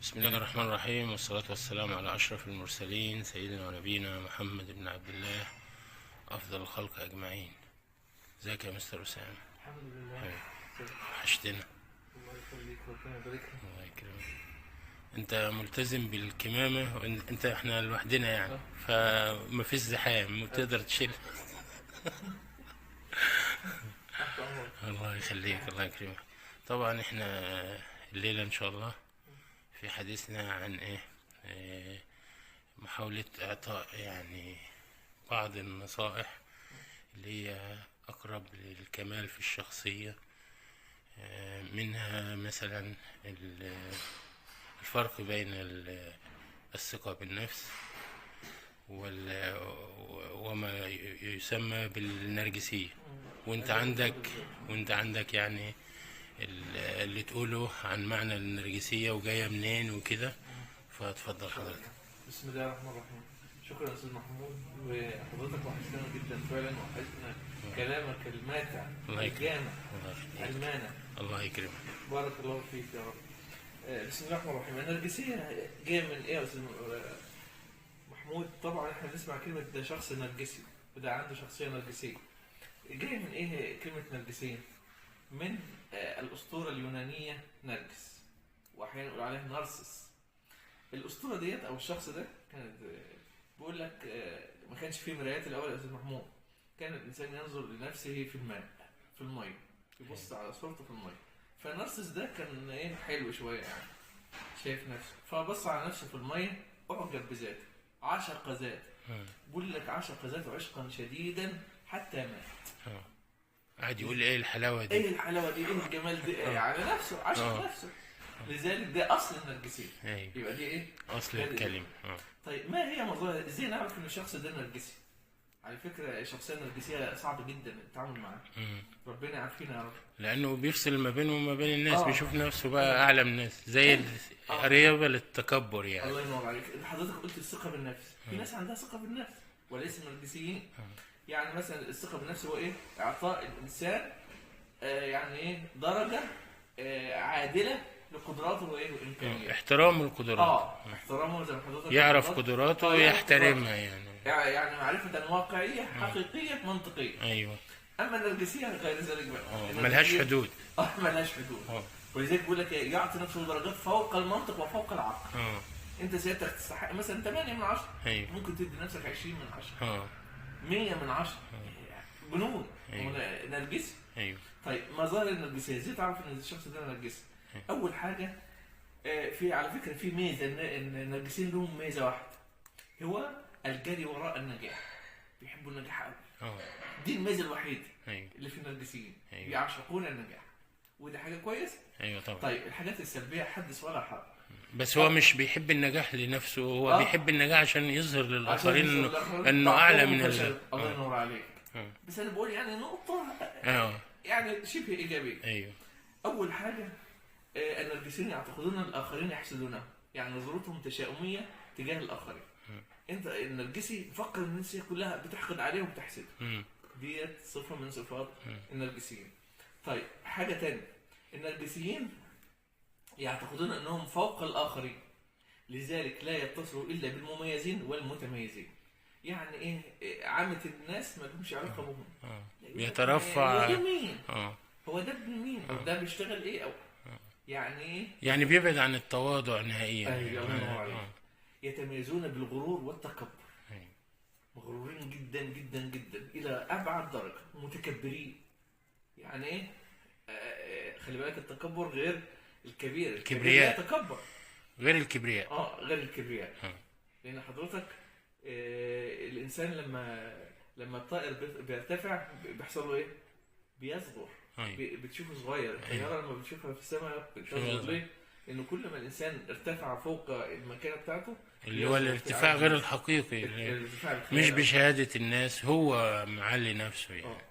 بسم الله الرحمن الرحيم، والصلاة والسلام على أشرف المرسلين سيدنا ونبينا محمد بن عبد الله أفضل الخلق أجمعين. ازيك يا مستر أسامة؟ الحمد لله. حبيبي، وحشتنا. الله يخليك وربنا يبارك لك. الله يكرمك. أنت ملتزم بالكمامة، أنت إحنا لوحدنا يعني، فما فيش زحام وتقدر تشيل. تحت أمرك. الله يخليك، الله يكرمك. طبعا إحنا الليلة إن شاء الله في حديثنا عن محاولة إعطاء يعني بعض النصائح اللي هي أقرب للكمال في الشخصية. منها مثلا الفرق بين الثقة بالنفس وما يسمى بالنرجسية. وانت عندك يعني اللي تقوله عن معنى النرجسية وجاية منين وكده، فاتفضل حضرتك. بسم الله الرحمن الرحيم. شكرا يا أستاذ محمود، وحضرتك وحشتنا جدا فعلا، وحشتنا كلامك الماتع الجامع المانع. الله يكرمك. بارك الله فيك يا رب. بسم الله الرحمن الرحيم. النرجسية جاية من إيه يا أستاذ محمود؟ طبعا إحنا بنسمع كلمة ده شخص نرجسي وده عنده شخصية نرجسية. جاية من إيه كلمة نرجسية؟ من الأسطورة اليونانية نرجس، وأحيانا يقول عليها نارسس. الأسطورة ديت أو الشخص ده كانت بيقول لك ما كانش فيه مرايات الأول يا أستاذ محمود. كان الإنسان ينظر لنفسه في الماء، في المية، يبص على صورته في المية. فنارسس ده كان إيه حلو شوية يعني، شايف نفسه، فبص على نفسه في المية، أعجب بذاته، عشق ذاته. بيقول لك عشق ذاته عشقا شديدا حتى مات. قاعد يقول ايه الحلاوه دي، ايه الحلاوه دي، ايه الجمال ده، على نفسه، عشق نفسه. لذلك ده اصل النرجسيه. يبقى دي ايه اصل الكلمه. طيب ما هي مظاهر، ازاي نعرف ان الشخص ده نرجسي؟ على فكره الشخصيه النرجسيه صعب جدا التعامل معاها. ربنا يعافينا يا رب، لانه بيفصل ما بينه وما بين الناس. بيشوف نفسه بقى اعلى من الناس، زي الرياضه للتكبر يعني. الله ينور عليك. حضرتك قلت الثقه بالنفس. في ناس عندها ثقه بالنفس وليس نرجسيين. يعني مثلا الثقه بالنفس هو ايه؟ اعطاء الانسان يعني ايه درجة عادلة لقدراته وايه وامكانياته. احترام القدرات. احترامه زي ما حضرتك يعرف قدراته ويحترمها يعني معرفة واقعية حقيقية منطقية. ايوه. اما النرجسية غير ذلك بقى، ملهاش حدود. ملهاش حدود. ولذلك بيقول لك يعطي نفسه درجات فوق المنطق وفوق العقل. انت سيادتك تستحق مثلا 8 من 10. أيوة. ممكن تدي نفسك 20 من 10. 100 من 10. جنون. نرجسي. ايوه. طيب مظاهر النرجسية، ازاي تعرف ان الشخص ده نرجسي؟ اول حاجة في على فكرة في ميزة، ان النرجسيين لهم ميزة واحدة، هو الجري وراء النجاح. بيحبوا النجاح قوي. دي الميزة الوحيدة اللي في النرجسيين. بيعشقون النجاح، ودي حاجة كويسة. ايوه طبعا. طيب الحاجات السلبية حدث ولا حرج. بس هو مش بيحب النجاح لنفسه، هو بيحب النجاح عشان يظهر للآخرين انه اعلى من الله ينور عليك. بس انا بقول يعني نقطة يعني شبه إيجابية. ايوه. أول حاجة النرجسيين يعتقدون أن الآخرين يحسدونهم، يعني نظرتهم تشاؤمية تجاه الآخرين. أنت النرجسي فكر إن الناس كلها بتحقد عليه وبتحسده. ديت صفة من صفات النرجسيين. طيب حاجة تانية، النرجسيين يعتقدون أنهم فوق الآخرين، لذلك لا يتصلوا إلا بالمميزين والمتميزين. يعني إيه؟ عامة الناس ما لهمش علاقة بهم. بيترفع. هو مين؟ هو ده ابن مين؟ ده بيشتغل ايه؟ او يعني يعني بيبعد عن التواضع نهائيا. ايوه. يتميزون بالغرور والتكبر. مغرورين جدا جدا جدا الى ابعد درجه، متكبرين. يعني ايه؟ خلي بالك التكبر غير الكبير. الكبرياء تكبر غير الكبرياء. غير الكبرياء. لان حضرتك الانسان لما الطائر بيرتفع بيحصل له ايه؟ بيصغر. بتشوفه صغير. الطياره لما بتشوفها في السماء بتصغر. ليه؟ لأنه كل ما الإنسان ارتفع فوق المكانة بتاعته، اللي هو الارتفاع غير الحقيقي، مش بشهادة الناس، هو معلي نفسه يعني.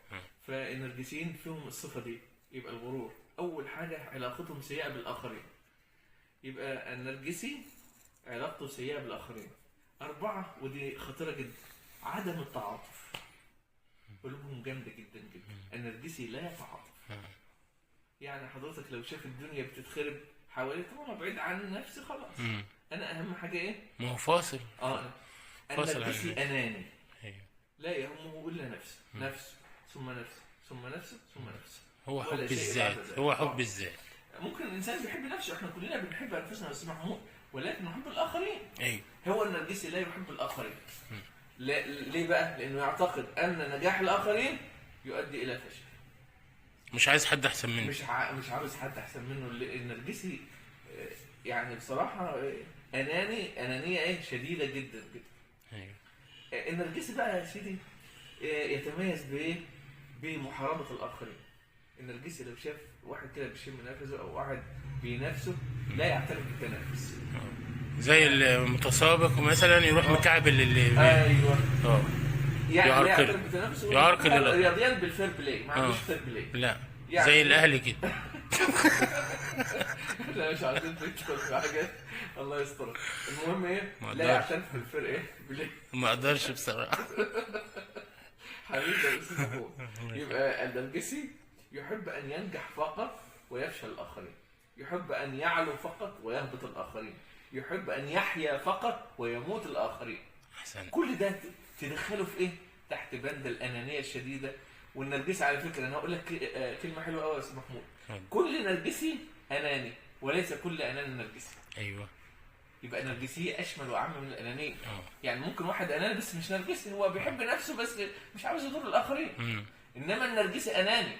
فالنرجسيين فيهم الصفة دي، يبقى الغرور. أول حاجة علاقتهم سيئة بالآخرين، يبقى النرجسي علاقته سيئة بالآخرين. 4 ودي خطيرة جدا، عدم التعاطف. قلوبهم جامدة جدا جدا. النرجسي لا يتعاطف. يعني حضرتك لو شاف الدنيا بتتخرب حواليه طالما بعيد عن نفسي خلاص. انا اهم حاجه ايه؟ ما هو فاصل. فاصل عن النرجسي اناني، أيوه. لا يهمه الا نفسه، نفسه ثم نفسه ثم نفسه ثم نفسه. هو حب ولا شيء الذات، بعد ذلك. هو حب الذات. ممكن الانسان بيحب نفسه، احنا كلنا بنحب انفسنا يا استاذ محمود، ولكن نحب الاخرين. ايوه. هو النرجسي لا يحب الاخرين. ليه بقى؟ لانه يعتقد ان نجاح الاخرين يؤدي الى فشل. مش عايز حد احسن منه. مش عاوز حد احسن منه. النرجسي يعني بصراحه انانيه ايه شديده جدا جدا. ايوه. النرجسي بقى يا سيدي يتميز بايه؟ بمحاربه الاخرين. النرجسي لو شاف واحد كده بيشم نفسه او واحد بينافسه لا يعترف بالتنافس. زي المتسابق مثلا يروح مكعبل اللي ايوه. يعني لا يعرقل. يعترف بالتنافس. رياضيا بالفير بلاي، ما عندوش فير بلاي. لا يعني زي الاهلي كده. لا مش عايزين ندخل في حاجات الله يستر. المهم ايه؟ لا يعترف بالفير ايه؟ بلاي. ما اقدرش بصراحه. حبيبي يا استاذ محمود. يبقى النرجسي يحب ان ينجح فقط ويفشل الاخرين، يحب ان يعلو فقط ويهبط الاخرين، يحب ان يحيا فقط ويموت الاخرين. احسن. كل ده تدخله في ايه؟ تحت بند الانانيه الشديده. والنرجسي على فكره انا هقول لك كلمه حلوه قوي يا استاذ محمود. كل نرجسي اناني وليس كل اناني نرجسي. ايوه. يبقى النرجسيه اشمل واعم من الانانيه. يعني ممكن واحد اناني بس مش نرجسي، هو بيحب نفسه بس مش عاوز يضر الاخرين. انما النرجسي اناني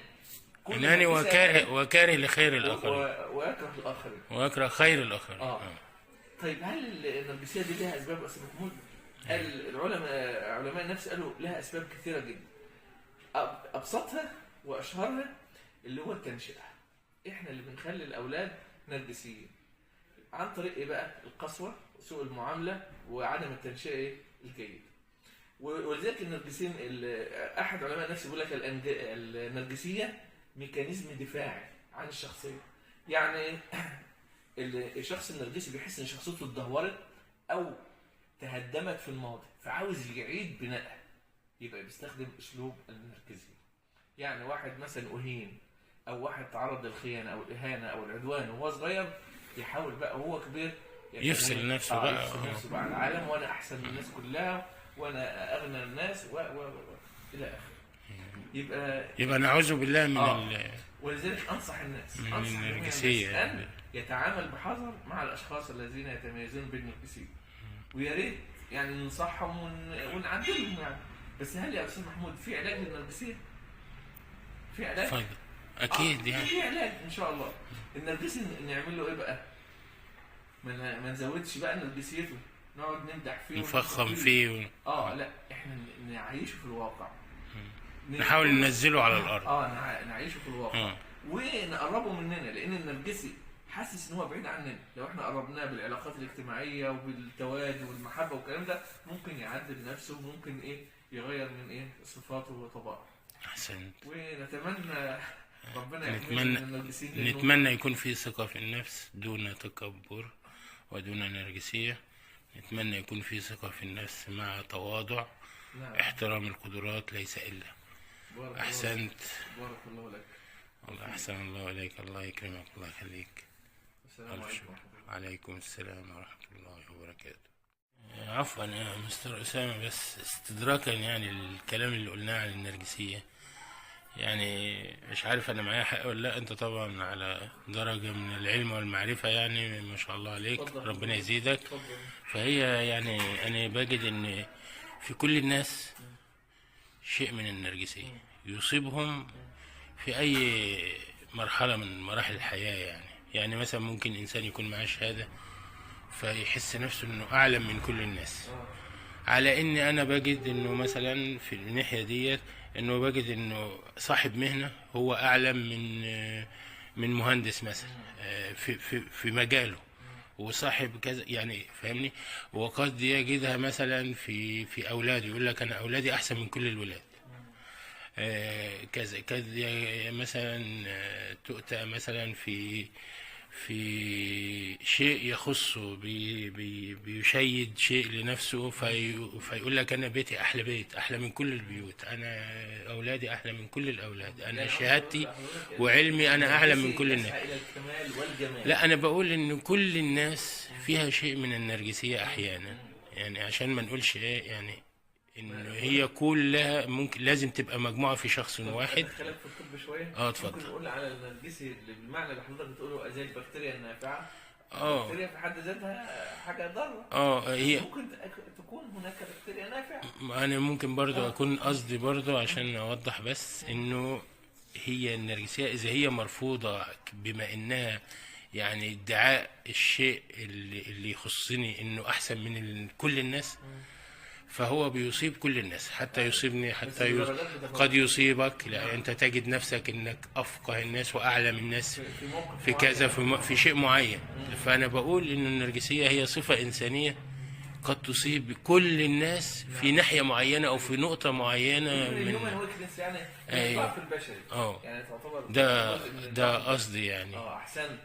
وكاره لخير الاخرين، ويكره الاخرين ويكره خير الاخرين. طيب هل النرجسيه دي لها اسباب يا استاذ محمود؟ علماء النفس قالوا لها اسباب كثيره جدا. ابسطها واشهرها اللي هو التنشئه. احنا اللي بنخلي الاولاد نرجسيين عن طريق ايه بقى؟ القسوه، سوء المعامله، وعدم التنشئه الجيد. ولذلك النرجسيين احد علماء النفس بيقول لك النرجسيه ميكانيزم دفاعي عن الشخصيه. يعني الشخص النرجسي بيحس ان شخصيته اتدهورت او تهدمت في الماضي، فعاوز يعيد بنائها، يبقى بيستخدم اسلوب النرجسي. يعني واحد مثلا اهين او واحد تعرض للخيانه او الاهانه او العدوان وهو صغير، يحاول بقى وهو كبير يفصل نفسه بقى. يفصل نفسه بقى عن العالم، وانا احسن من الناس كلها وانا اغنى الناس الى اخره. يبقى نعوذ بالله من ولذلك انصح الناس من النرجسيه ان يتعامل بحذر مع الاشخاص الذين يتميزون بالنرجسيه. ويا ريت يعني ننصحهم ونعدلهم يعني. بس هل يا استاذ محمود في علاج للنرجسيه؟ في علاج؟ فضل. اكيد يعني في علاج ان شاء الله. النرجسي نعمل له ايه بقى؟ ما نزودش بقى نرجسيته، نقعد نمدح فيه نفخم فيه لا احنا نعيشه في الواقع، نحاول ننزله على الارض. نعيشه في الواقع ونقربه مننا. لان النرجسي حاسس ان هو بعيد عننا. لو احنا قربناه بالعلاقات الاجتماعيه وبالتوادي والمحبه والكلام ده، ممكن يعدل نفسه وممكن يغير من صفاته وطباعه. احسنت. ونتمنى ربنا نتمنى يكون في ثقه في النفس دون تكبر ودون نرجسيه. نتمنى يكون في ثقه في النفس مع تواضع. نعم. احترام القدرات ليس الا. احسنت. بارك الله لك. الله احسن الله اليك. الله يكرمك. الله يخليك. السلام عليكم. وعليكم السلام ورحمه الله وبركاته. عفوا يا مستر اسامه، بس استدراكا يعني الكلام اللي قلناه عن النرجسيه، يعني مش عارف انا معايا حق ولا لا. انت طبعا على درجه من العلم والمعرفه، يعني ما شاء الله عليك. ربنا يزيدك. فهي يعني انا بجد ان في كل الناس شيء من النرجسيه يصيبهم في اي مرحله من مراحل الحياه. يعني مثلا ممكن انسان يكون معاه شهاده فيحس نفسه انه اعلم من كل الناس، على ان انا بجد انه مثلا في الناحيه ديت انه بجد انه صاحب مهنه هو اعلم من مهندس مثلا في مجاله، وصاحب كذا، يعني فاهمني. وقد يجدها مثلا في اولاده، يقول لك انا اولادي احسن من كل الولاد. كذا مثلا تؤتى مثلا في شيء يخصه بيشيد شيء لنفسه فيقول لك انا بيتي احلى بيت، احلى من كل البيوت، انا اولادي احلى من كل الاولاد، انا شهادتي وعلمي انا اعلى من كل الناس. يسعى الى الكمال والجمال. لا انا بقول ان كل الناس فيها شيء من النرجسية احيانا، يعني عشان ما نقولش ايه يعني ان هي كلها ممكن لازم تبقى مجموعة في شخص واحد. دخلك في الطب شويه. اتفضل. ممكن نقول على النرجسي اللي بالمعنى اللي حضرتك بتقوله زي البكتيريا النافعه. اه البكتيريا في حد ذاتها حاجه ضاره. هي ممكن تكون هناك بكتيريا نافعه. انا ممكن برضو اكون قصدي برضو عشان اوضح بس انه هي النرجسية اذا هي مرفوضة بما انها يعني ادعاء الشيء اللي يخصني انه احسن من كل الناس، فهو بيصيب كل الناس حتى يصيبني، حتى قد يصيبك، لا انت تجد نفسك انك افقه الناس واعلم الناس في موقف في كذا معين. في شيء معين. فانا بقول ان النرجسية هي صفة انسانية قد تصيب كل الناس في ناحية معينة او في نقطة معينة الهيومن من ويكنس يعني أيوة. الضعف البشري. يعني تعتبر ده جزء من ده الضعف. قصدي يعني. احسنت.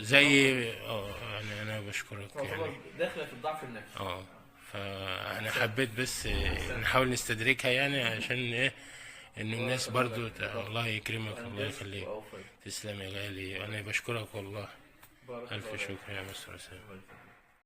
زي يعني انا بشكرك تعتبر يعني. داخله في الضعف النفسي. فانا حبيت بس نحاول نستدركها يعني عشان ايه ان الناس برضو الله يكرمك الله يخليك. تسلم يا غالي، انا بشكرك والله. بارك الف الله شكر يا مستر اسامه. فيك.